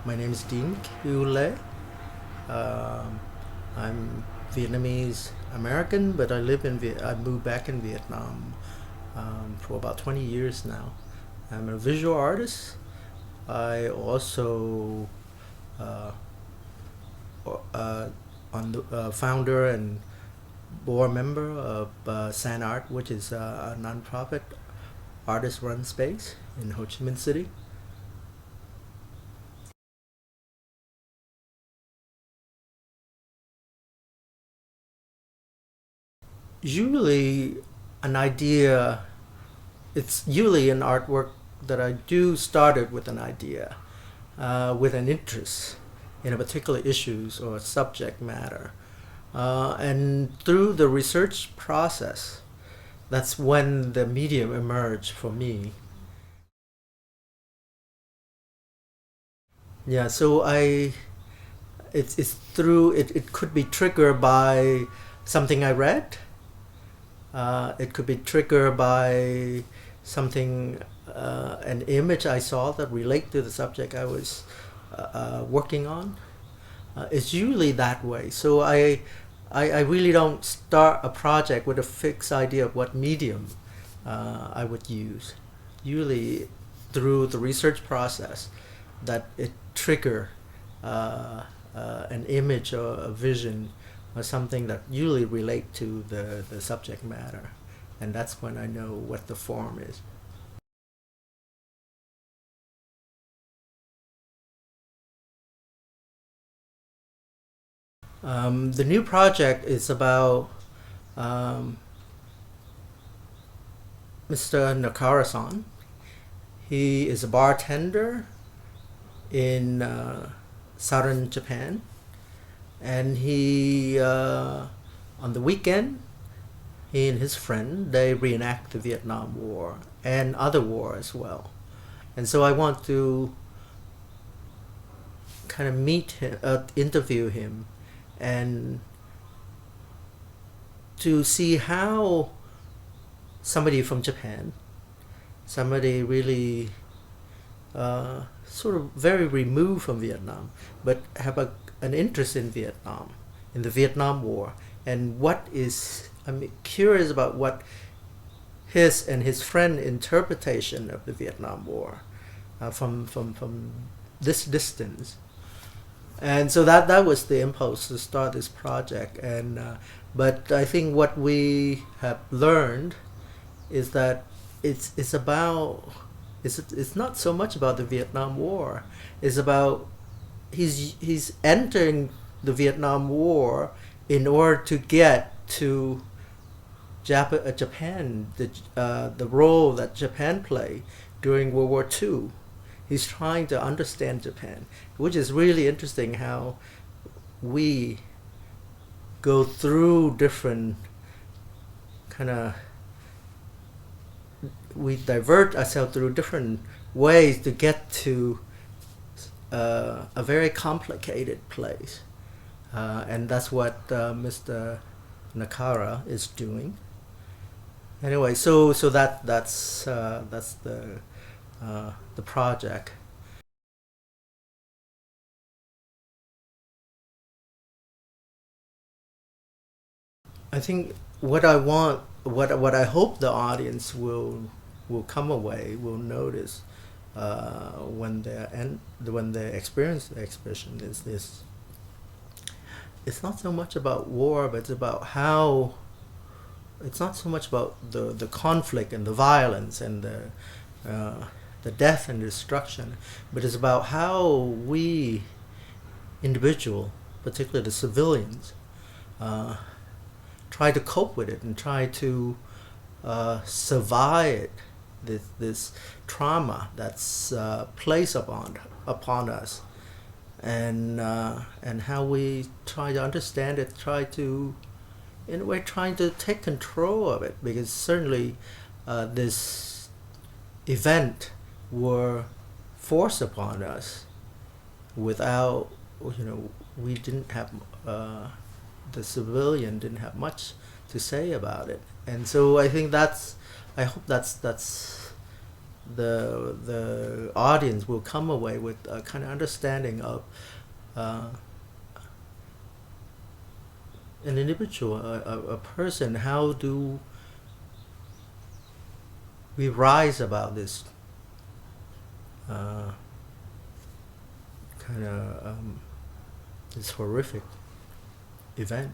My name is Dinh. I'm Vietnamese American, but I moved back in Vietnam for about 20 years now. I'm a visual artist. I also uh, on the founder and board member of San Art, which is a nonprofit artist-run space in Ho Chi Minh City. Usually, an idea. It's usually an artwork that I do started with an idea, with an interest in a particular issues or subject matter. And through the research process, that's when the medium emerged for me. Yeah, so it's through it could be triggered by something I read. It could be triggered by something, an image I saw that relate to the subject I was working on. It's usually that way. So I really don't start a project with a fixed idea of what medium I would use. Usually through the research process that it trigger an image or a vision or something that usually relate to the subject matter. And that's when I know what the form is. The new project is about Mr. Nakara-san. He is a bartender in southern Japan, and he on the weekend he and his friend they reenact the Vietnam War and other war as well. And so I want to kind of meet him, interview him, and to see how somebody from Japan, somebody really sort of very removed from Vietnam, but have an interest in Vietnam, in the Vietnam War, and I'm curious about what his and his friend interpretation of the Vietnam War from this distance. And so that was the impulse to start this project. And but I think what we have learned is that it's not so much about the Vietnam War. It's about he's entering the Vietnam War in order to get to Japan, the role that Japan played during World War II. He's trying to understand Japan, which is really interesting how we go through different kind of we divert ourselves through different ways to get to a very complicated place, and that's what Mr. Nakara is doing. Anyway, so that's the project. I think what I hope the audience will come away, will notice when they experience the exhibition is this. It's not so much about war, but it's about how. It's not so much about the conflict and the violence and the death and destruction, but it's about how we individual, particularly the civilians, try to cope with it and try to survive this trauma that's placed upon us, and how we try to understand it, try to, in a way, trying to take control of it, because certainly this event were forced upon us without, we didn't have the civilian didn't have much to say about it. And so I think I hope that's the audience will come away with a kind of understanding of an individual, a person. How do we rise about this kind of this horrific event?